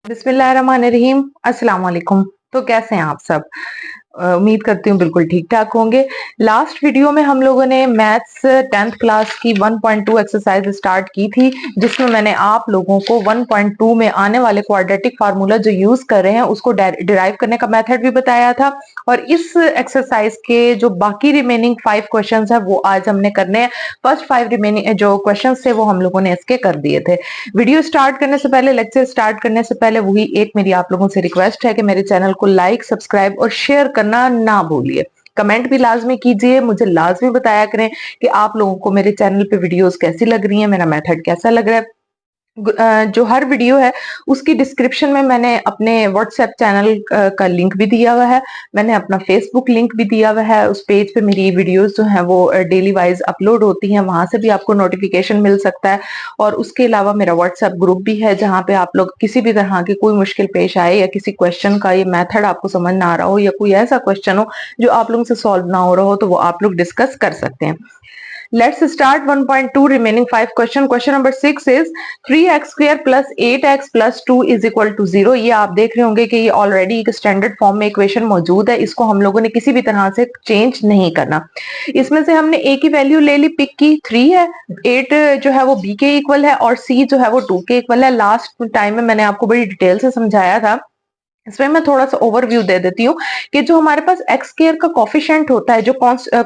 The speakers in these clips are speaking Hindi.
बिस्मिल्लाहिर्रहमानिर्रहीम। अस्सलाम वालेकुम। तो कैसे हैं आप सब? उम्मीद करती हूँ बिल्कुल ठीक ठाक होंगे। लास्ट वीडियो में हम लोगों ने मैथ्स 10th क्लास की 1.2 एक्सरसाइज स्टार्ट की थी, जिसमें मैंने आप लोगों को 1.2 में आने वाले क्वाड्रेटिक फार्मूला जो यूज कर रहे हैं उसको डिराइव करने का मेथड भी बताया था। और इस एक्सरसाइज के जो बाकी रिमेनिंग 5 क्वेश्चन है वो आज हमने करने हैं। फर्स्ट 5 रिमेनिंग जो क्वेश्चन थे वो हम लोगों ने इसके कर दिए थे। वीडियो स्टार्ट करने से पहले, लेक्चर स्टार्ट करने से पहले वही एक मेरी आप लोगों से रिक्वेस्ट है कि मेरे चैनल को लाइक, सब्सक्राइब और शेयर करना ना भूलिए। कमेंट भी लाजमी कीजिए, मुझे लाजमी बताया करें कि आप लोगों को मेरे चैनल पे वीडियोस कैसी लग रही हैं, मेरा मेथड कैसा लग रहा है। जो हर वीडियो है उसकी डिस्क्रिप्शन में मैंने अपने व्हाट्सएप चैनल का लिंक भी दिया हुआ है, मैंने अपना फेसबुक लिंक भी दिया हुआ है। उस पेज पे मेरी वीडियोस जो हैं वो डेली वाइज अपलोड होती हैं, वहां से भी आपको नोटिफिकेशन मिल सकता है। और उसके अलावा मेरा व्हाट्सएप ग्रुप भी है, जहां पे आप लोग किसी भी तरह की कोई मुश्किल पेश आए या किसी क्वेश्चन का ये मेथड आपको समझ ना आ रहा हो या कोई ऐसा क्वेश्चन हो जो आप लोगों से सॉल्व ना हो रहा हो, तो वो आप लोग डिस्कस कर सकते हैं। Let's start 1.2 remaining 5 question. Question number 6 is 3x square plus 8x plus 2 is equal to 0. ये आप देख रहे होंगे कि ये ऑलरेडी एक स्टैंडर्ड फॉर्म में इक्वेशन मौजूद है, इसको हम लोगों ने किसी भी तरह से चेंज नहीं करना। इसमें से हमने a की वैल्यू ले ली, पिक की 3 है, 8 जो है वो b के इक्वल है और c जो है वो 2 के इक्वल है। लास्ट टाइम में मैंने आपको बड़ी डिटेल से समझाया था, इसमें मैं थोड़ा सा ओवरव्यू दे देती हूँ कि जो हमारे पास एक्स स्क्वायर का कॉफिशिएंट होता है, जो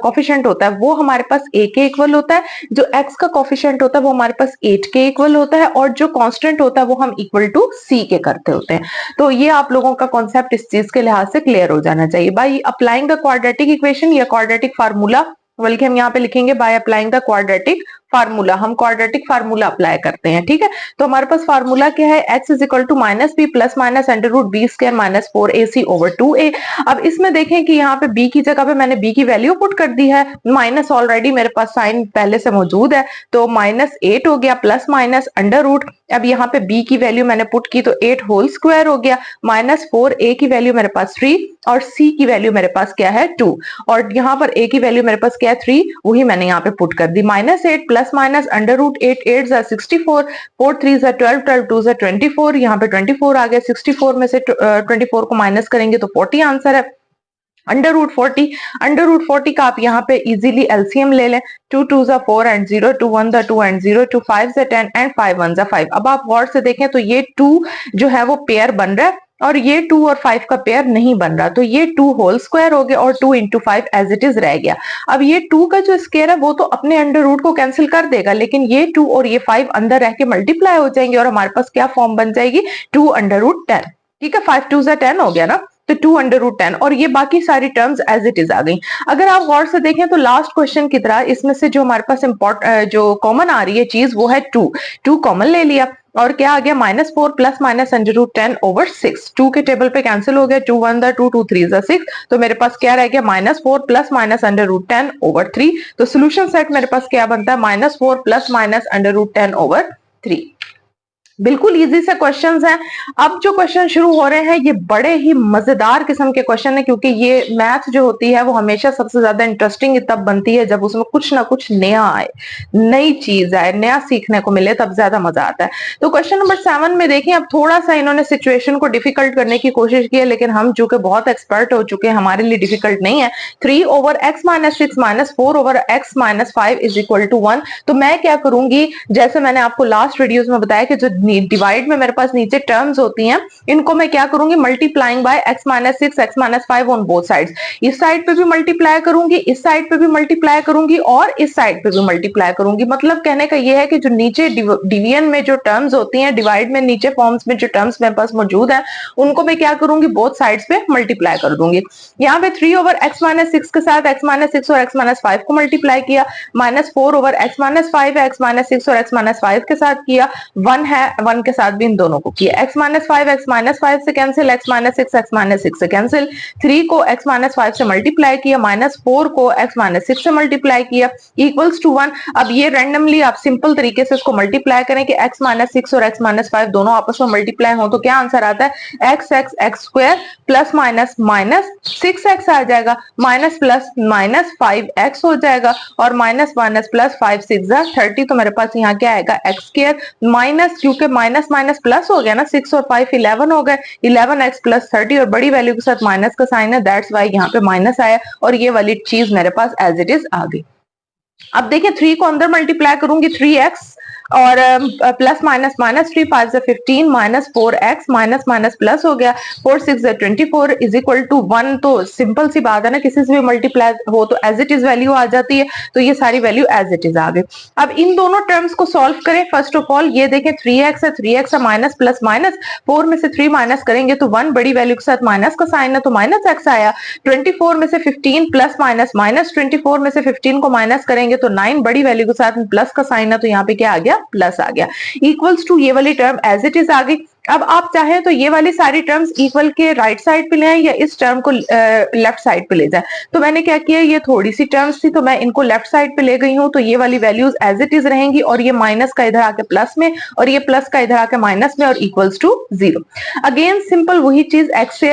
कॉफिशिएंट होता है वो हमारे पास a के इक्वल होता है, जो x का कॉफिशिएंट होता है वो हमारे पास 8 के इक्वल होता है, और जो कांस्टेंट होता है वो हम इक्वल टू c के करते होते हैं। तो ये आप लोगों का कॉन्सेप्ट इस चीज के लिहाज से क्लियर हो जाना चाहिए। Bye applying the quadratic equation या क्वाड्रेटिक फार्मूला, बल्कि हम यहाँ पे लिखेंगे bye applying the quadratic formula, हम क्वाड्रेटिक फार्मूला अप्लाई करते हैं। ठीक है, तो हमारे पास फार्मूला क्या है, x is equal to minus b plus minus under root b square minus 4ac over 2a। अब इसमें देखें कि यहाँ पे b की जगह पे मैंने b की वैल्यू पुट कर दी है, माइनस ऑलरेडी मेरे पास साइन पहले से मौजूद है, तो -8 हो गया प्लस माइनस अंडर रूट, अब यहाँ पे b की वैल्यू मैंने पुट की तो 8 होल स्क्वायर हो गया, -4a की वैल्यू मेरे पास 3 और c की वैल्यू मेरे पास क्या है 2, और यहाँ पर a की वैल्यू मेरे पास क्या है 3, वही मैंने यहाँ पे पुट कर दी। -8 प्लस माइनस अंडर रूट 8 8 जा 64, 4 3 जा 12 12 2 जा 24, यहाँ पे 24 आ गया, 64 में से 24 को माइनस करेंगे तो 40 आंसर है। अंडर रूट 40 का आप यहाँ पे इजीली एलसीएम ले लें, 2 2 जा 4 एंड 0, 2 1 जा 2 एंड 0, 2 5 जा 10 एंड 5 1 जा 5। अब आप गौर से देखें तो ये 2 जो है वो पेयर बन रहा है और ये 2 और 5 का पेयर नहीं बन रहा, तो ये 2 होल स्क्वायर हो गया और 2 इंटू 5 एज इट इज रह गया। अब ये 2 का जो स्क्वायर है वो तो अपने अंडर रूट को कैंसिल कर देगा, लेकिन ये 2 और ये 5 अंदर रह के मल्टीप्लाई हो जाएंगे और हमारे पास क्या फॉर्म बन जाएगी, 2 अंडर रूट 10। ठीक है, 5 2 जा 10 हो गया ना, तो 2 अंडर रूट 10, और ये बाकी सारी टर्म्स एज इट इज आ गई। अगर आप गौर से देखें तो लास्ट क्वेश्चन की तरह इसमें से जो हमारे पास जो कॉमन आ रही है चीज वो है 2 कॉमन ले लिया और क्या आ गया -4 plus minus under root 10 over 6, 2 के टेबल पे कैंसिल हो गया, 2 1 दा 2 2 3 दा 6, तो मेरे पास क्या रह गया -4 plus minus under root 10 over 3। तो सोल्यूशन सेट मेरे पास क्या बनता है, -4 plus minus under root 10 over 3। बिल्कुल इजी से क्वेश्चंस हैं। अब जो क्वेश्चन शुरू हो रहे हैं ये बड़े ही मजेदार किस्म के क्वेश्चन है, क्योंकि ये मैथ जो होती है वो हमेशा सबसे ज्यादा इंटरेस्टिंग तब बनती है जब उसमें कुछ ना कुछ नया आए, नई चीज आए, नया सीखने को मिले, तब ज्यादा मजा आता है। तो क्वेश्चन नंबर 7 में देखें, अब थोड़ा सा इन्होंने सिचुएशन को डिफिकल्ट करने की कोशिश की है, लेकिन हम चूंकि बहुत एक्सपर्ट हो चुके हैं हमारे लिए डिफिकल्ट नहीं है। 3 over x minus 6 minus 4 over x minus 5 is equal to 1। तो मैं क्या करूंगी, जैसे मैंने आपको लास्ट वीडियोस में बताया कि जो डिवाइड में मेरे पास नीचे टर्म्स होती हैं इनको मैं क्या करूंगी, multiplying by x minus 6 x minus 5 on both sides. इस साइड पे भी मल्टीप्लाई करूंगी, इस साइड पे भी मल्टीप्लाई करूंगी और इस साइड पे भी मल्टीप्लाई करूंगी। मतलब कहने का ये है कि जो नीचे डिवीजन में जो टर्म्स होती हैं, डिवाइड में नीचे फॉर्म्स में जो टर्म्स मेरे पास मौजूद है उनको मैं क्या करूंगी, बोथ साइड्स पे मल्टीप्लाई कर दूंगी। यहाँ पे 3 ओवर x माइनस 6 के साथ x माइनस 6 और x माइनस 5 को मल्टीप्लाई किया, -4 ओवर x माइनस 5 है, x माइनस 6 और x माइनस 5 के साथ किया, 1 है 1 के साथ भी इन दोनों को किया, x माइनस 5 से कैंसिल, x माइनस 6 से कैंसिल, 3 को x माइनस 5 से मल्टीप्लाई किया, -4 को x माइनस 6 से मल्टीप्लाई किया, इक्वल्स टू 1। अब ये रैंडमली आप सिंपल तरीके से इसको मल्टीप्लाई करें कि x माइनस 6 और x माइनस 5 दोनों आपस में मल्टीप्लाई हो तो क्या आंसर आता है, x square plus minus minus 6x आ जाएगा, माइनस प्लस माइनस 5x हो जाएगा, और माइनस माइनस प्लस 5 6 30, तो मेरे पास यहाँ क्या आएगा x स्क्वायर माइनस, क्योंकि क्योंकि माइनस माइनस प्लस हो गया ना, 6 और 5 11 हो गए, 11x प्लस 30 और बड़ी वैल्यू के साथ माइनस का साइन है, दैट्स वाई यहाँ पे माइनस आया और ये वाली चीज मेरे पास एज इट इज आ गई। अब देखिए 3 को अंदर मल्टीप्लाई करूंगी 3x और प्लस माइनस माइनस 3 5 से 15 minus 4x minus minus plus हो गया 4 6 से 24 इज इक्वल टू 1। तो सिंपल सी बात है ना, किसी से भी मल्टीप्लाई हो तो एज इट इज वैल्यू आ जाती है, तो ये सारी वैल्यू एज इट इज आ गई। अब इन दोनों टर्म्स को सॉल्व करें। फर्स्ट ऑफ ऑल ये देखें 3x है, 3x है माइनस प्लस माइनस 4 में से 3 माइनस करेंगे तो 1 बड़ी वैल्यू के साथ माइनस का साइन है तो माइनस x आया। 24 में से 15 प्लस माइनस माइनस 24 में से 15 को माइनस करेंगे तो 9 बड़ी वैल्यू के साथ प्लस का साइन है तो यहाँ पे क्या आ गया, प्लस आ गया। इक्वल्स टू ये वाली टर्म एज इट इज आ गई। अब आप चाहें तो ये वाली सारी टर्म्स इक्वल के राइट साइड पे ले आए या इस टर्म को लेफ्ट साइड पे ले जाए। तो मैंने क्या किया, ये थोड़ी सी टर्म्स थी तो मैं इनको लेफ्ट साइड पे ले गई हूं, तो ये वाली वैल्यूज एज इट इज रहेंगी और ये माइनस का इधर आके प्लस में और ये प्लस का इधर आके माइनस में और इक्वल्स टू 0। अगेन सिंपल वही चीज, एक्स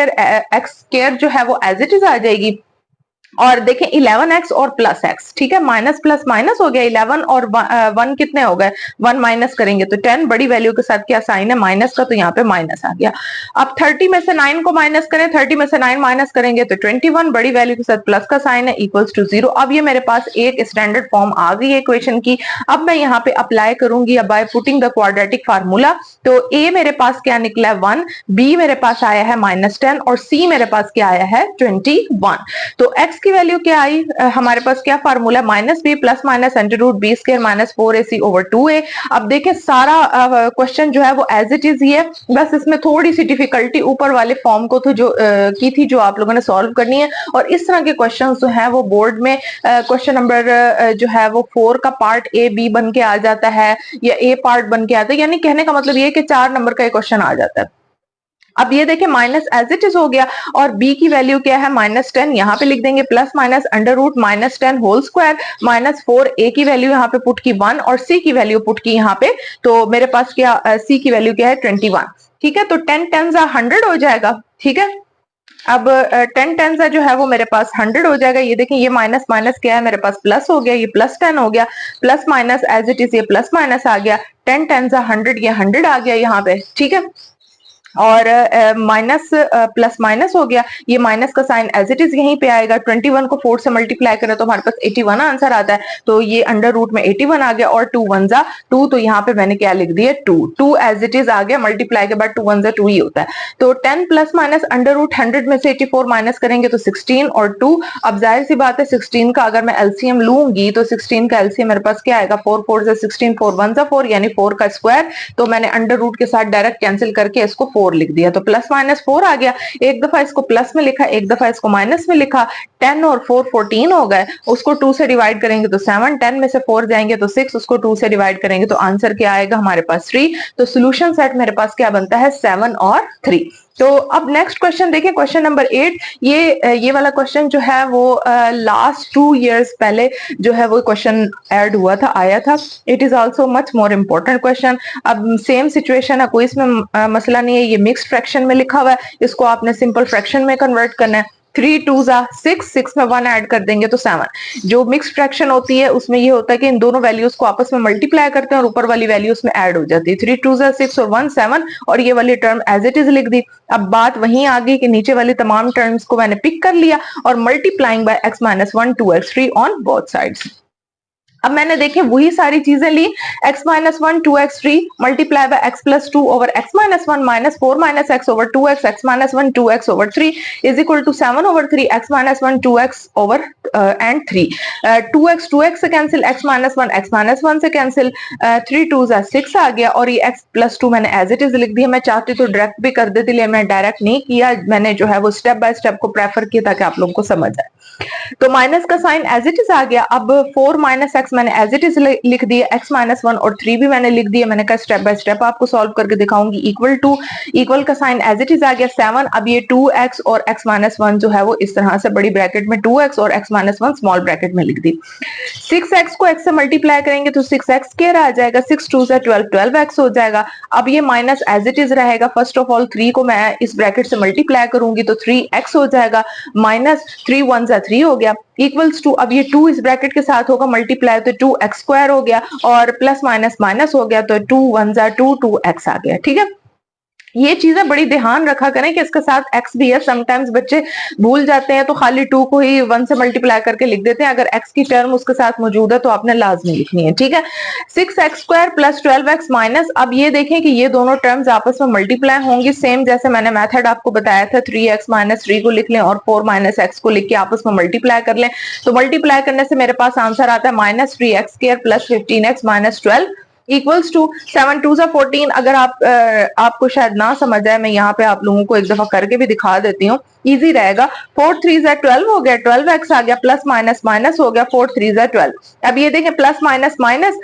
स्क्वायर जो है वो एज इट इज आ जाएगी। और देखें 11x और प्लस x, ठीक है, माइनस प्लस माइनस हो गया 11 और 1 कितने हो गए, 1 माइनस करेंगे तो 10 बड़ी वैल्यू के साथ क्या साइन है, माइनस का, तो यहाँ पे माइनस आ गया। अब 30 में से 9 को माइनस करें, 30 में से 9 माइनस करेंगे तो 21 बड़ी वैल्यू के साथ प्लस का साइन है इक्वल्स टू 0। अब ये मेरे पास एक स्टैंडर्ड फॉर्म आ गई है इक्वेशन की। अब मैं यहाँ पे अप्लाई करूंगी by putting the quadratic formula. तो a मेरे पास क्या निकला है 1, b मेरे पास आया है -10 और c मेरे पास क्या आया है 21। तो x की वैल्यू क्या आई, हमारे पास क्या formula, minus b plus minus under root b square minus 4ac over 2a। अब देखिए सारा क्वेश्चन जो है वो एज इट इज ही है, बस इसमें थोड़ी सी डिफिकल्टी ऊपर वाले फॉर्म को तो जो की थी जो आप लोगों ने सॉल्व करनी है। और इस तरह के क्वेश्चन जो है वो बोर्ड में क्वेश्चन नंबर जो है वो 4 का पार्ट ए बी बन के आ जाता है या ए पार्ट बन के आता है, यानी कहने का मतलब ये है कि 4 नंबर का क्वेश्चन आ जाता है। अब ये देखिए माइनस एज इट इज हो गया और b की वैल्यू क्या है -10, यहाँ पे लिख देंगे plus minus under root -10 whole square -4, a की वैल्यू यहाँ पे पुट की 1 और c की वैल्यू पुट की यहाँ पे, तो मेरे पास क्या c की वैल्यू क्या है 21, ठीक है। तो 10 10 100 हो जाएगा, ठीक है। अब 10 10 जो है वो मेरे पास 100 हो जाएगा। ये देखें ये माइनस माइनस क्या है, मेरे पास प्लस हो गया, ये प्लस 10 हो गया, plus minus as it is ये प्लस माइनस आ गया, 10 10 100 ये 100 आ गया यहाँ पे, ठीक है। और माइनस प्लस माइनस हो गया, ये माइनस का साइन एज इट इज यहीं पे आएगा। 21 को 4 से मल्टीप्लाई करें तो हमारे पास 81 आंसर आता है, तो ये अंडर रूट में 81 आ गया और 2 1 जा 2, तो यहाँ पे मैंने क्या लिख दिया 2 एज इट इज आ गया। मल्टीप्लाई के बाद 2 1 जा 2 ही होता है। तो 10 प्लस माइनस अंडर रूट 100 में से 84 माइनस करेंगे तो 16 और 2। अब जाहिर सी बात है 16 का अगर मैं एलसीएम लूंगी तो 16 का एलसीएम मेरे पास क्या आएगा, 4 4 जा 16, 4 1 जा 4 यानी 4 का स्क्वायर। तो मैंने अंडर रूट के साथ डायरेक्ट कैंसिल करके इसको 4 लिख दिया, तो प्लस माइनस 4 आ गया। एक दफा इसको प्लस में लिखा, एक दफा इसको माइनस में लिखा। 10 और 4 14 हो गए, उसको 2 से डिवाइड करेंगे तो 7, 10 में से 4 जाएंगे तो 6, उसको 2 से डिवाइड करेंगे तो आंसर क्या आएगा हमारे पास 3। तो सोल्यूशन सेट मेरे पास क्या बनता है 7 और 3। तो अब नेक्स्ट क्वेश्चन देखिए, क्वेश्चन नंबर 8। ये वाला क्वेश्चन जो है वो लास्ट 2 इयर्स पहले जो है वो क्वेश्चन ऐड हुआ था, आया था। It is also much more important question. अब सेम सिचुएशन है, कोई इसमें मसला नहीं है। ये मिक्स्ड फ्रैक्शन में लिखा हुआ है, इसको आपने सिंपल फ्रैक्शन में कन्वर्ट करना है। 3 2 जा 6, 6 में 1 ऐड कर देंगे तो 7। जो मिक्स्ड फ्रैक्शन होती है उसमें ये होता है कि इन दोनों वैल्यूज को आपस में मल्टीप्लाई करते हैं और ऊपर वाली वैल्यू उसमें ऐड हो जाती है। 3 2 जा 6 और 1 7 और ये वाली टर्म एज इट इज लिख दी। अब बात वहीं आ गई कि नीचे वाली तमाम टर्म्स को मैंने पिक कर लिया और multiplying by x - 1 2x3 on both sides. अब मैंने देखे वही सारी चीजें ली, x - 1 2x3 multiply by x + 2 over x - 1 -4 - x over 2x, x - 1 2x over 3 is equal to 7 over 3 x - 1 2x over and 3। 2x से कैंसिल, x - 1 से कैंसिल, 3 2 जा 6 आ गया और ये x + 2 मैंने एज इट इज लिख दिया। मैं चाहती तो डायरेक्ट भी कर देती, लेकिन मैं डायरेक्ट नहीं किया, मैंने जो है वो स्टेप बाय स्टेप को प्रेफर किया ताकि आप लोगों को समझ आए। तो माइनस का साइन एज इट इज आ गया। अब 4 - x मैंने एज इट इज लिख दिया, x - 1 और 3 भी मैंने लिख दिया। मैंने कहा स्टेप बाय स्टेप आपको सॉल्व करके दिखाऊंगी। इक्वल टू, इक्वल का साइन एज इट इज आ गया 7। अब ये 2x और x - 1 जो है वो इस तरह से बड़ी ब्रैकेट में 2x और x - 1 स्मॉल ब्रैकेट में लिख दी। 6x को x से मल्टीप्लाई करेंगे तो 6x स्क्वायर आ जाएगा, 6 2 से 12 12x हो जाएगा। अब ये माइनस एज इट इज रहेगा। फर्स्ट ऑफ ऑल 3 को मैं इस ब्रैकेट से मल्टीप्लाई करूंगी तो 3x हो जाएगा, -3 1 3 हो गया। इक्वल्स टू, अब ये 2 इस ब्रैकेट के साथ होगा मल्टीप्लाई, तो 2x² हो गया, और प्लस माइनस माइनस हो गया, तो 2 1 जा 2, 2x आ गया। ठीक है, ये चीजें बड़ी ध्यान रखा करें कि इसके साथ x भी है। समटाइम्स बच्चे भूल जाते हैं तो खाली 2 को ही 1 से मल्टीप्लाई करके लिख देते हैं। अगर x की टर्म उसके साथ मौजूद है तो आपने लाजमी लिखनी है। ठीक है, 6x² प्लस 12x माइनस, अब ये देखें कि ये दोनों टर्म्स आपस में मल्टीप्लाई होंगी, सेम जैसे मैंने मेथड आपको बताया था, 3x माइनस 3 को लिख लें और 4 माइनस x को लिख के आपस में मल्टीप्लाई कर लें। तो मल्टीप्लाई करने से मेरे पास आंसर आता है minus 3x² plus 15x minus 12 equals to 7 2 14। अगर आपको शायद ना समझ आए, मैं यहाँ पे आप लोगों को एक दफा करके भी दिखा देती हूँ, इजी रहेगा। 4 3 12 हो गया, 12x आ गया, प्लस माइनस माइनस हो गया, 4 3 12। अब ये देखें प्लस माइनस माइनस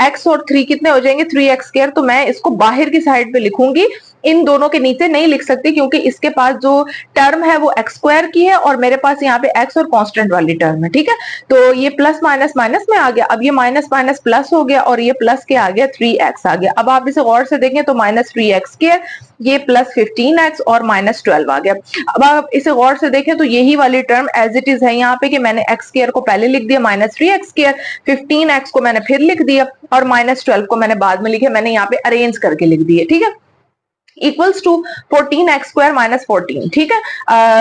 x और 3 कितने हो जाएंगे, 3x²। तो मैं इसको बाहर की साइड पे लिखूंगी, इन दोनों के नीचे नहीं लिख सकती क्योंकि इसके पास जो टर्म है वो x² की है और मेरे पास यहाँ पे x और कांस्टेंट वाली टर्म है। ठीक है, तो ये प्लस माइनस माइनस में आ गया, अब ये माइनस माइनस प्लस हो गया और ये प्लस के आ गया 3x आ गया। अब आप इसे गौर से देखें तो माइनस 3x², ये प्लस 15x और माइनस 12 आ गया। अब आप इसे गौर से देखें तो यही वाली टर्म एज इट इज है यहाँ पे कि मैंने x² को पहले लिख दिया माइनस 3x², 15x को मैंने फिर लिख दिया और माइनस 12 को मैंने बाद में लिखे, मैंने यहाँ पे अरेंज करके लिख दिए। ठीक है, इक्वल्स टू 14x² माइनस 14। ठीक है,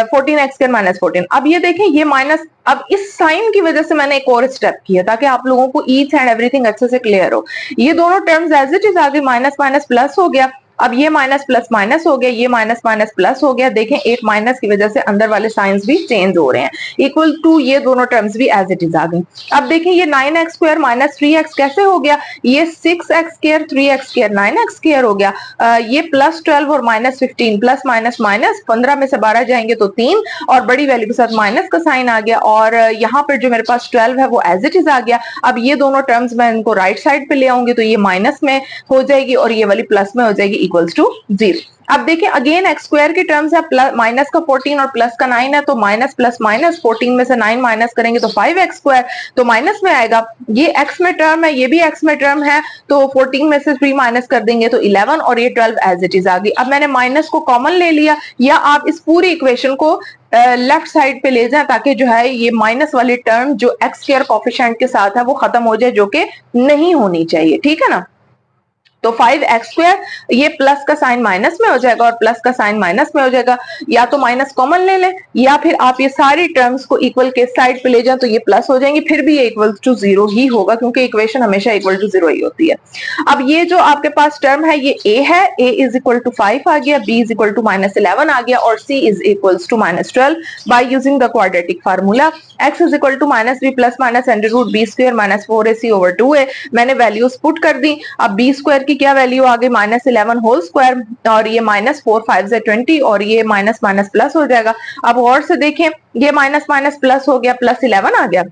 14x² माइनस 14। अब ये देखें ये माइनस, अब इस साइन की वजह से मैंने एक और स्टेप किया ताकि आप लोगों को ईच एंड एवरीथिंग अच्छे से क्लियर हो। ये दोनों टर्म्स एज इट इज आ गई, माइनस माइनस प्लस हो गया, अब ये माइनस प्लस माइनस हो गया, ये माइनस माइनस प्लस हो गया। देखें एक माइनस की वजह से अंदर वाले साइंस भी चेंज हो रहे हैं। इक्वल टू ये दोनों टर्म्स भी एज इट इज आ गई। अब देखें ये 9x² माइनस 3x कैसे हो गया, ये 6x² 3x² 9x² हो गया। ये प्लस 12 और माइनस 15, प्लस माइनस माइनस, 15 में से 12 जाएंगे तो 3 और बड़ी वैल्यू के साथ माइनस का साइन आ गया और यहाँ पर जो मेरे पास 12 है वो एज इट इज आ गया। अब ये दोनों टर्म्स मैं इनको राइट साइड पे ले आऊंगी तो ये माइनस में हो जाएगी और ये वाली प्लस में हो जाएगी, इक्वल्स टू 0। अब देखिए अगेन x² की टर्म्स है, प्लस माइनस का 14 और प्लस का 9 है, तो माइनस प्लस माइनस, 14 में से 9 माइनस करेंगे तो 5x² तो माइनस में आएगा। ये x में टर्म है, ये भी x में टर्म है, तो 14 में से 3 माइनस कर देंगे तो 11 और ये 12 एज इट इज आ गई। अब मैंने माइनस को कॉमन ले लिया, या आप इस पूरी इक्वेशन को लेफ्ट साइड पे ले जाएं ताकि जो है ये माइनस वाली टर्म जो x² कोफिशिएंट के साथ है वो खत्म हो जाए, जो कि नहीं होनी चाहिए। ठीक है ना, तो 5x² ये प्लस का साइन माइनस में हो जाएगा और प्लस का साइन माइनस में हो जाएगा, या तो माइनस कॉमन ले लें या फिर आप ये सारी टर्म्स को इक्वल के साइड पे ले जाएं तो ये प्लस हो जाएंगी, फिर भी ये इक्वल टू 0 ही होगा क्योंकि इक्वेशन हमेशा इक्वल टू 0 ही होती है। अब ये जो आपके पास टर्म है ये a है, a इज इक्वल टू 5 आ गया, b is equal to minus 11 आ गया और c is equal to minus 12 by using the quadratic formula. x is equal to minus b plus minus under root b² minus 4ac over 2a। मैंने वैल्यूज पुट कर दी। अब b² की क्या वैल्यू आ गई, माइनस 11 होल स्क्वायर और ये माइनस 4 5 20 और ये माइनस माइनस प्लस हो जाएगा। अब और से देखें ये माइनस माइनस प्लस हो गया, प्लस 11 आ गया।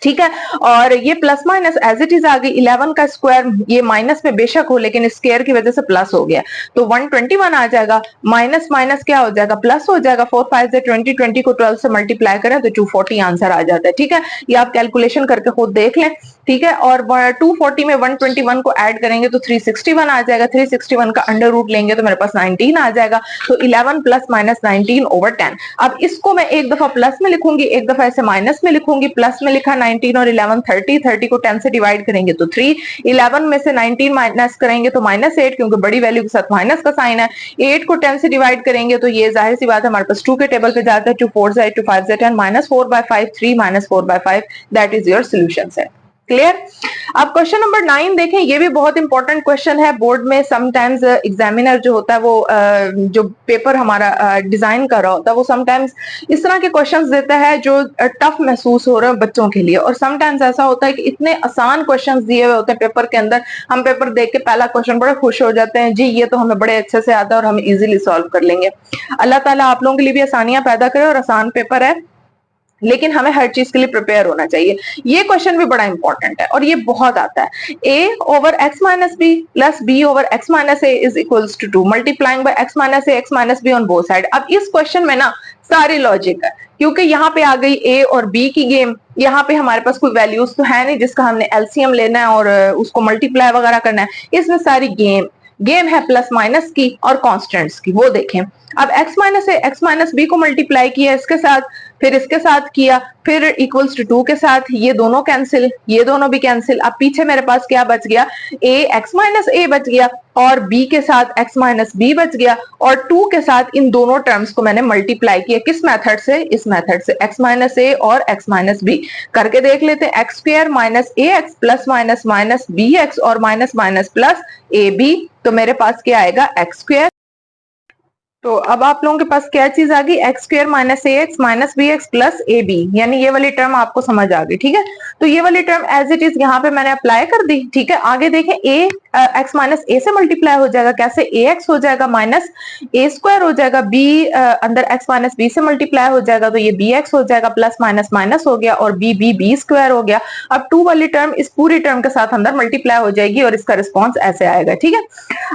ठीक है, और ये plus minus as it is आ गई। 11 का स्क्वायर ये माइनस में बेशक हो लेकिन स्क्वायर की वजह से प्लस हो गया तो 121 आ जाएगा। माइनस माइनस क्या हो जाएगा, प्लस हो जाएगा। 4 5 20, 20 को 12 से मल्टीप्लाई करें तो 240 आंसर आ जाता है। ठीक है, ये आप कैलकुलेशन करके खुद देख लें। ठीक है, और 240 में 121 को ऐड करेंगे तो 361 आ जाएगा। 361 का अंडर रूट लेंगे तो मेरे पास 19 आ जाएगा। तो 11 प्लस माइनस 19 ओवर 10। अब इसको मैं एक दफा प्लस में लिखूंगी, एक दफा ऐसे माइनस में लिखूंगी। प्लस में लिखा 19 और 11 30, 30 को 10 से डिवाइड करेंगे तो 3, 11 में से 19 माइनस करेंगे तो माइनस 8 क्योंकि बड़ी वैल्यू के साथ माइनस का साइन है। 8 को 10 से डिवाइड करेंगे तो ये जाहिर सी बात है हमारे पास 2 के टेबल पे जाता है। 2 4 8, 2 5 10, minus 4/5 3 minus 4/5 that is your solution set. Clear. अब क्वेश्चन नंबर 9 देखें, ये भी बहुत इंपॉर्टेंट क्वेश्चन है। बोर्ड में समटाइम्स एग्जामिनर जो होता है वो जो पेपर हमारा डिजाइन कर रहा होता है वो समटाइम्स इस तरह के क्वेश्चंस देता है जो टफ महसूस हो रहे हैं बच्चों के लिए, और समटाइम्स ऐसा होता है कि इतने आसान क्वेश्चंस दिए हुए होते हैं पेपर के अंदर, हम पेपर देख के पहला क्वेश्चन बड़े खुश हो जाते हैं, जी ये तो हमें बड़े अच्छे से आता है और हम इजीली सॉल्व कर लेंगे। अल्लाह ताला आप लोगों के लिए भी आसानियां पैदा करे, और आसान पेपर है लेकिन हमें हर चीज के लिए प्रिपेयर होना चाहिए। ये क्वेश्चन भी बड़ा इंपॉर्टेंट है और ये बहुत आता है। a over x minus b plus b over x minus a is equals to 2 multiplying by x minus a x minus b on both side. अब इस क्वेश्चन में ना सारी लॉजिक है क्योंकि यहाँ पे आ गई a और b की गेम। यहाँ पे हमारे पास कोई वैल्यूज तो है नहीं जिसका हमने एलसीएम लेना है और उसको मल्टीप्लाई वगैरह करना है। इसमें सारी गेम है प्लस माइनस की और कांस्टेंट्स की। वो देखें, अब x minus a x minus b को मल्टीप्लाई किया इसके साथ फिर इसके साथ किया, फिर इक्वल्स टू 2 के साथ ये दोनों कैंसिल, ये दोनों भी कैंसिल। अब पीछे मेरे पास क्या बच गया, a x माइनस ए बच गया और b के साथ x माइनस बी बच गया और 2 के साथ इन दोनों टर्म्स को मैंने मल्टीप्लाई किया। किस मेथड से, इस मेथड से, x माइनस ए और x माइनस बी करके देख लेते हैं। X square minus a x plus minus minus b x और minus minus plus a b, तो मेरे पास क्या आएगा, एक्स स्क्वायर। तो अब आप लोगों के पास क्या चीज आ गई, x square minus a x minus b x plus a b, यानी ये वाली टर्म आपको समझ आ गई। ठीक है, तो ये वाली टर्म एज इट इज यहाँ पे मैंने अप्लाई कर दी। ठीक है, आगे देखें, ए एक्स माइनस ए से मल्टीप्लाई हो जाएगा, कैसे, ए एक्स हो जाएगा माइनस ए स्क्वायर हो जाएगा, बी अंदर एक्स माइनस बी से मल्टीप्लाई हो जाएगा तो ये बी एक्स हो जाएगा, प्लस माइनस माइनस हो गया और बी बी बी स्क्वायर हो गया। अब 2 वाली टर्म इस पूरी टर्म के साथ अंदर मल्टीप्लाई हो जाएगी और इसका रिस्पॉन्स ऐसे आएगा। ठीक है,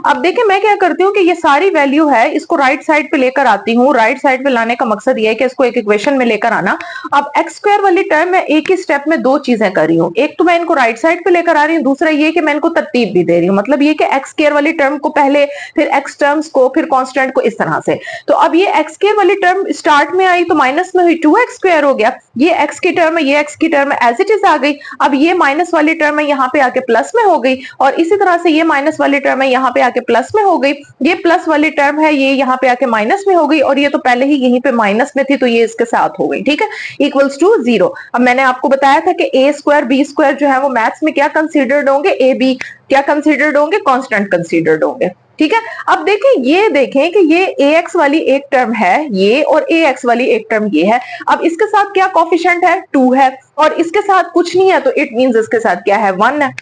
अब देखिए मैं क्या करती हूँ कि ये सारी वैल्यू है इसको राइट साइड पे लेकर आती हूँ। राइट साइड पे लाने का मकसद ये है कि इसको एक इक्वेशन में लेकर आना। अब एक्स स्क्वायर वाली टर्म में एक ही स्टेप में दो चीजें कर रही हूँ, एक तो मैं इनको राइट साइड पे लेकर आ रही हूँ, दूसरा ये कि मैं इनको तरतीब भी दे रही हूँ। मतलब ये कि एक्स स्क्वायर वाली टर्म को पहले, फिर एक्स टर्म्स को, फिर कांस्टेंट को, इस तरह से। तो अब ये एक्स स्क्वायर वाली टर्म स्टार्ट में आई तो माइनस में हुई, 2x स्क्वायर हो गया। ये एक्स की टर्म है, ये एक्स की टर्म एज इट इज आ गई। अब ये माइनस वाली टर्म है यहाँ पे आके प्लस में हो गई और इसी तरह से ये माइनस वाली टर्म है यहाँ पे आके प्लस में हो गई। ये प्लस वाली टर्म है ये यहाँ पे आके माइनस में हो गई और ये तो पहले ही यहीं पे माइनस में थी तो ये इसके साथ हो गई। ठीक है, इक्वल्स टू 0। अब मैंने आपको बताया था कि ए स्क्वायर बी स्क्वायर जो है वो मैथ्स में क्या कंसीडर्ड होंगे, ए बी क्या कंसीडर्ड होंगे, कांस्टेंट कंसीडर्ड होंगे। ठीक है, अब देखें, ये देखें कि ये ax वाली एक टर्म है ये और ax वाली एक टर्म ये है। अब इसके साथ क्या कोफिशिएंट है, 2 है और इसके साथ कुछ नहीं है तो इट मींस इसके साथ क्या है, 1 है।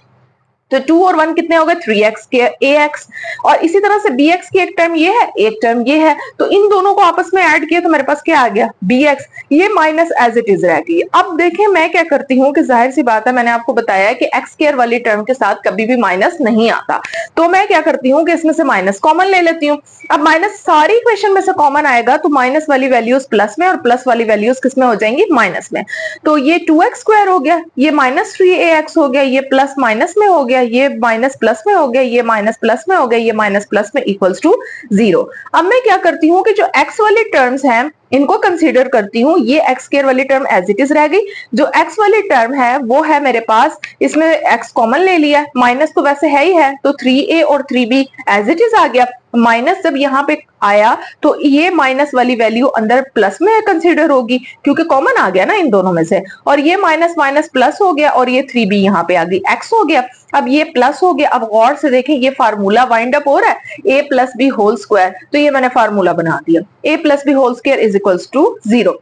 तो 2 और 1 कितने हो गए, 3x के ax और इसी तरह से bx की एक टर्म ये है, एक टर्म ये है, तो इन दोनों को आपस में ऐड किया तो मेरे पास क्या आ गया, bx। ये माइनस एज इट इज रह गई। अब देखें मैं क्या करती हूँ कि जाहिर सी बात है, मैंने आपको बताया कि x स्क्वायर वाली टर्म के साथ कभी भी माइनस नहीं आता, तो मैं क्या करती हूँ कि इसमें से माइनस कॉमन ले लेती हूँ। अब माइनस सारी इक्वेशन में से कॉमन आएगा तो माइनस वाली वैल्यूज प्लस में और प्लस वाली वैल्यूज किस में हो जाएंगी, माइनस में। तो ये 2x स्क्वायर हो गया, ये माइनस 3ax हो गया, ये प्लस माइनस में हो गया, ये माइनस प्लस में हो गया, ये माइनस प्लस में हो गया, ये माइनस प्लस में इक्वल्स टू 0। अब मैं क्या करती हूँ कि जो x वाली टर्म्स हैं इनको कंसीडर करती हूँ। ये एक्स स्क्वायर वाली टर्म एज इट इज रह गई, जो एक्स वाली टर्म है वो है मेरे पास, इसमें एक्स कॉमन ले लिया, माइनस तो वैसे है ही है तो 3a और 3b एज इट इज आ गया। माइनस जब यहाँ पे आया तो ये माइनस वाली वैल्यू अंदर प्लस में कंसीडर होगी क्योंकि कॉमन आ गया ना इन दोनों में से, और ये माइनस माइनस प्लस हो गया और ये 3b यहाँ पे आ गई, x हो गया। अब ये प्लस हो गया। अब गौर से देखें ये फार्मूला वाइंड अप हो रहा है a plus b whole square, तो ये मैंने फार्मूला बना दिया, a plus b whole square is equals to 0।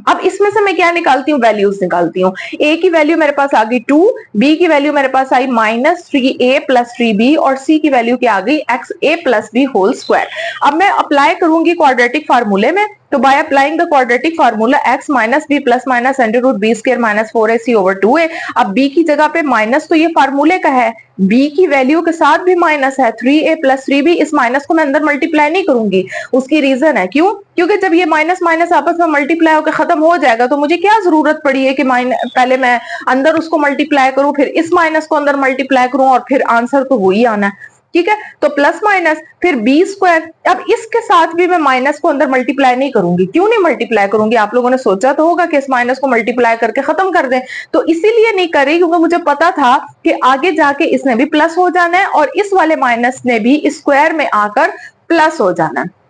अब इसमें से मैं क्या निकालती हूँ, वैल्यूज निकालती हूँ। a की वैल्यू मेरे पास आ गई 2, b की वैल्यू मेरे पास आई माइनस 3a प्लस 3b और c की वैल्यू क्या आ गई, x a plus b whole square. अब मैं अप्लाई करूंगी क्वाड्रेटिक फार्मूले में, तो by applying the quadratic formula x minus b plus minus under root b square minus 4ac over 2a। अब b की जगह पे माइनस तो ये फार्मूले का है, b की वैल्यू के साथ भी माइनस है, 3a प्लस 3b, इस माइनस को मैं अंदर मल्टीप्लाई नहीं करूंगी। उसकी रीजन है क्यों, क्योंकि जब ये माइनस माइनस आपस में मल्टीप्लाई होकर खत्म हो जाएगा तो मुझे क्या जरूरत पड़ी है कि पहले मैं अंदर उसको मल्टीप्लाई करूं फिर इस माइनस को अंदर मल्टीप्लाई करूं और फिर आंसर तो वही आना है। ठीक है, तो प्लस माइनस फिर बी स्क्वायर। अब इसके साथ भी मैं माइनस को अंदर मल्टीप्लाई नहीं करूंगी। क्यों नहीं मल्टीप्लाई करूंगी, आप लोगों ने सोचा तो होगा कि इस माइनस को मल्टीप्लाई करके खत्म कर दें, तो इसीलिए नहीं कर रही क्योंकि मुझे पता था कि आगे जाके इसने भी प्लस हो जाना है और इस वाले माइनस ने भी स्क्वायर में आकर प्लस हो जाना है।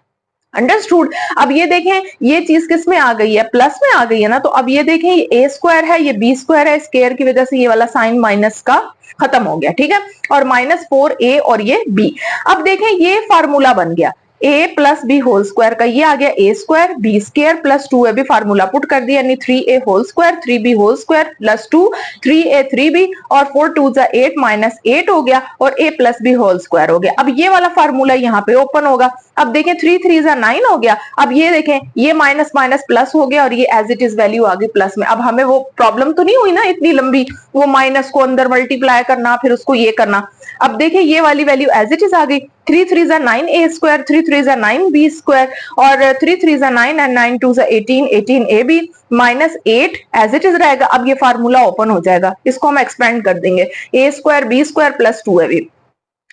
अंडरस्टूड। अब ये देखें ये चीज किस में आ गई है, प्लस में आ गई है ना, तो अब ये देखें ये a स्क्वायर है, ये b स्क्वायर है, स्क्वायर की वजह से ये वाला साइन माइनस का खत्म हो गया। ठीक है, और माइनस 4a और ये b। अब देखें ये फार्मूला बन गया a plus b whole square का, ये आ गया a square b square plus 2a भी फार्मूला पुट कर दिया, यानी 3a whole square 3b whole square plus 2 3a 3b और 4 2 8 माइनस 8 हो गया और a plus b whole square हो गया। अब ये वाला फार्मूला यहाँ पे ओपन होगा। अब देखें 3 3 9 हो गया। अब ये देखें ये माइनस माइनस प्लस हो गया और ये एज इट इज वैल्यू आ गई प्लस में। अब हमें वो प्रॉब्लम तो नहीं हुई ना इतनी लंबी, वो माइनस को अंदर मल्टीप्लाई करना फिर उसको ये करना। अब देखिए ये वाली वैल्यू एज इट इज आ गई, 3 3 9 a स्क्वायर 3 3 9 b स्क्वायर और 3 3 9 and 9 2 18 18 a b minus 8 as it is रहेगा। अब ये फार्मूला ओपन हो जाएगा, इसको हम एक्सपेंड कर देंगे, a square b square plus 2ab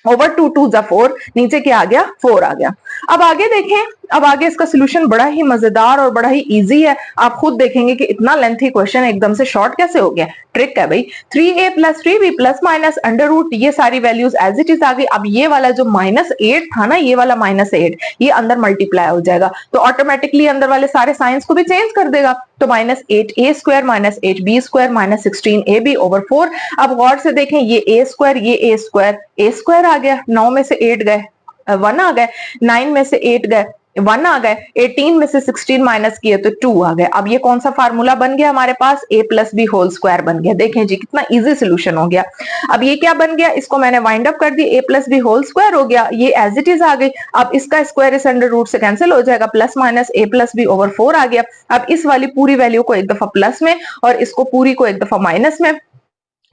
over 2 2 4, नीचे क्या आ गया 4 आ गया। अब आगे देखें अब आगे इसका सोल्यूशन बड़ा ही मजेदार और बड़ा ही इजी है, आप खुद देखेंगे कि इतना लेंथी क्वेश्चन एकदम से शॉर्ट कैसे हो गया। ट्रिक है भाई, 3a + 3b + minus under root, ये सारी वैल्यूज एज इट इज आ गई। अब ये वाला जो -8 था ना, ये वाला -8 ये अंदर मल्टीप्लाई हो जाएगा, तो ऑटोमेटिकली अंदर वाले सारे साइंस को भी चेंज कर देगा। तो -8a² - 8b² - 16ab/4। अब गौर से देखें, ये a², ये a² आ गया, 9 में से 8 गए 1 आ गए, 9 में से 8 गए 1 आ गए, 18 में से 16 माइनस किए तो 2 आ गए। अब ये कौन सा फार्मूला बन गया हमारे पास, a + b² बन गया। देखें जी कितना इजी सोल्यूशन हो गया। अब ये क्या बन गया, इसको मैंने वाइंड अप कर दी, a + b² हो गया, ये एज इट इज आ गई। अब इसका स्क्वायर इस अंडर रूट से कैंसिल हो जाएगा, +- a + b/4 आ गया। अब इस वाली पूरी वैल्यू को एक दफा प्लस में और इसको पूरी को एक दफा माइनस में।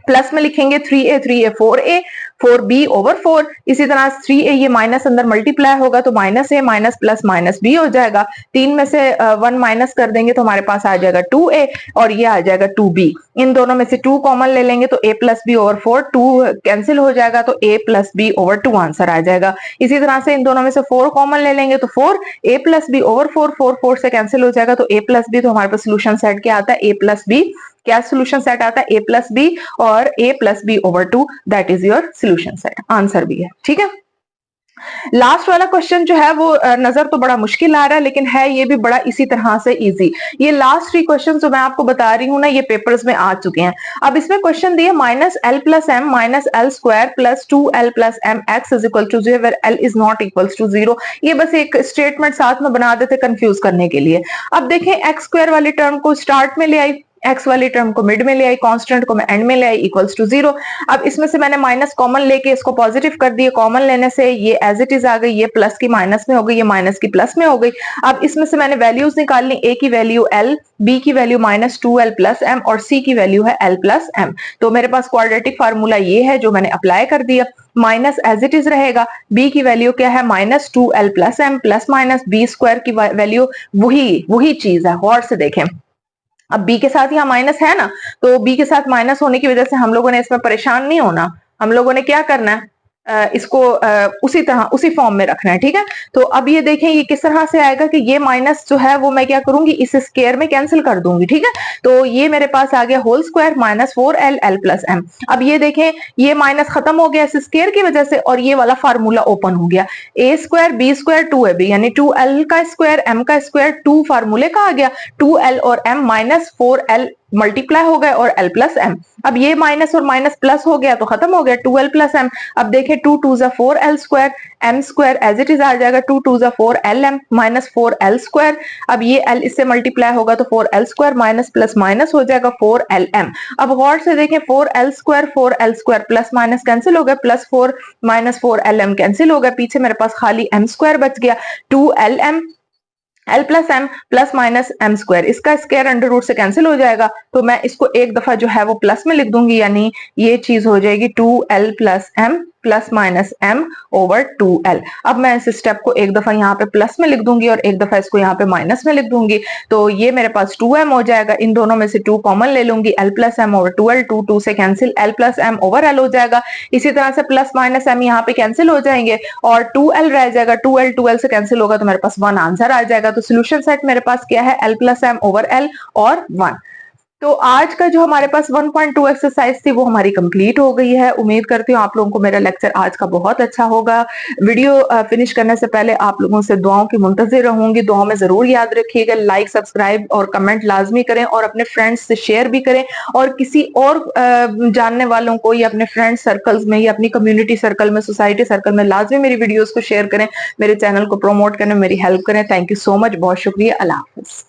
प्लस में लिखेंगे 3a 4a 4b/4। इसी तरह 3a ये माइनस अंदर मल्टीप्लाई होगा तो -a -+- हो जाएगा। 3 में से 1 माइनस कर देंगे तो हमारे पास आ जाएगा 2a और ये आ जाएगा 2b। इन दोनों में से 2 कॉमन ले लेंगे तो a + b/4, 2 कैंसिल हो जाएगा तो a + b/2 आंसर आ जाएगा। इसी तरह से इन दोनों में से 4 कॉमन ले लेंगे तो 4 a + b/4, 4 से कैंसिल हो जाएगा तो a + b, तो हमारे पास सोल्यूशन सेट क्या आता है, a + b। क्या सोल्यूशन सेट आता है, a + b और a + b/2, that is your solution set. Answer भी है, ठीक है। लास्ट वाला क्वेश्चन जो है वो नजर तो बड़ा मुश्किल आ रहा है, लेकिन है ये भी बड़ा इसी तरह से इजी। ये लास्ट 3 क्वेश्चन जो मैं आपको बता रही हूँ ना, ये पेपर्स में आ चुके हैं। अब इसमें क्वेश्चन दिए -l + m - l² + 2l + m x = 0 where l is not equals to 0। ये बस एक स्टेटमेंट साथ में बना देते कंफ्यूज करने के लिए। अब देखें x² वाली टर्म को स्टार्ट में ले आई, x वाली टर्म को मिड में ले आई, कांस्टेंट को मैं एंड में ले आई, इक्वल्स टू 0। अब इसमें से मैंने माइनस कॉमन लेके इसको पॉजिटिव कर दिया, कॉमन लेने से ये एज इट इज आ गई, ये प्लस की माइनस में हो गई, ये माइनस की प्लस में हो गई। अब इसमें से मैंने वैल्यूज निकालनी, a की वैल्यू l, b की वैल्यू -2l + m और c की वैल्यू है l + m। तो मेरे पास क्वाड्रेटिक फार्मूला ये है जो मैंने अप्लाई कर दिया। माइनस एज इट इज रहेगा, b की वैल्यू क्या है -2l + m + b² की वैल्यू वही चीज है। गौर से देखें, अब b के साथ यहाँ माइनस है ना, तो b के साथ माइनस होने की वजह से हम लोगों ने इसमें परेशान नहीं होना। हम लोगों ने क्या करना है, इसको उसी तरह उसी फॉर्म में रखना है, ठीक है। तो अब ये देखें ये किस तरह से आएगा कि ये माइनस जो है वो मैं क्या करूंगी, इस स्क्वायर में कैंसिल कर दूंगी, ठीक है। तो ये मेरे पास आ गया whole square -4l l + m। अब ये देखें ये माइनस खत्म हो गया इस स्क्वायर की वजह से और ये वाला फार्मूला ओपन हो गया, a² b² 2ab यानी 2l का स्क्वायर m का स्क्वायर 2 फार्मूले का आ गया, 2l और m -4l मल्टीप्लाई हो गए और l + m। अब ये माइनस और माइनस प्लस हो गया तो खत्म हो गया 2l + m। अब देखें 2 × 2 = 4l² m² as it is आ जाएगा 2 × 2 = 4lm -4l²। अब ये l इससे मल्टीप्लाई होगा तो 4l² माइनस प्लस माइनस हो जाएगा 4lm। अब गौर से देखें 4l² प्लस माइनस कैंसिल हो गया, +4 -4lm कैंसिल हो गया, पीछे मेरे पास खाली m² बच गया, 2lm l + m ± m²। इसका स्क्वायर अंडर रूट से कैंसिल हो जाएगा तो मैं इसको एक दफा जो है वो प्लस में लिख दूंगी, यानी ये चीज हो जाएगी 2l + m ± m/2l। अब मैं इस स्टेप को एक दफा यहाँ पे प्लस में लिख दूंगी और एक दफा इसको यहाँ पे माइनस में लिख दूंगी, तो ये मेरे पास 2m हो जाएगा। इन दोनों में से 2 कॉमन ले लूंगी, l + m/2l, 2 से कैंसिल, l + m/l हो जाएगा। इसी तरह से प्लस माइनस m यहाँ पे कैंसिल हो जाएंगे और 2l रह जाएगा, 2l से कैंसिल होगा तो मेरे पास 1 आंसर आ जाएगा। तो सोल्यूशन सेट मेरे पास क्या है, l + m/l और 1। तो आज का जो हमारे पास 1.2 एक्सरसाइज थी वो हमारी कंप्लीट हो गई है। उम्मीद करती हूँ आप लोगों को मेरा लेक्चर आज का बहुत अच्छा होगा। वीडियो फिनिश करने से पहले आप लोगों से दुआओं की मुंतजिर रहूंगी, दुआओं में जरूर याद रखिएगा, लाइक सब्सक्राइब और कमेंट लाजमी करें और अपने फ्रेंड्स से शेयर भी करें और किसी और जानने वालों को या अपने फ्रेंड सर्कल्स में या अपनी कम्युनिटी सर्कल में, सोसाइटी सर्कल में लाजमी मेरी वीडियोज को शेयर करें, मेरे चैनल को प्रमोट करें, मेरी हेल्प करें। थैंक यू सो मच, बहुत शुक्रिया, अल्लाह हाफिज।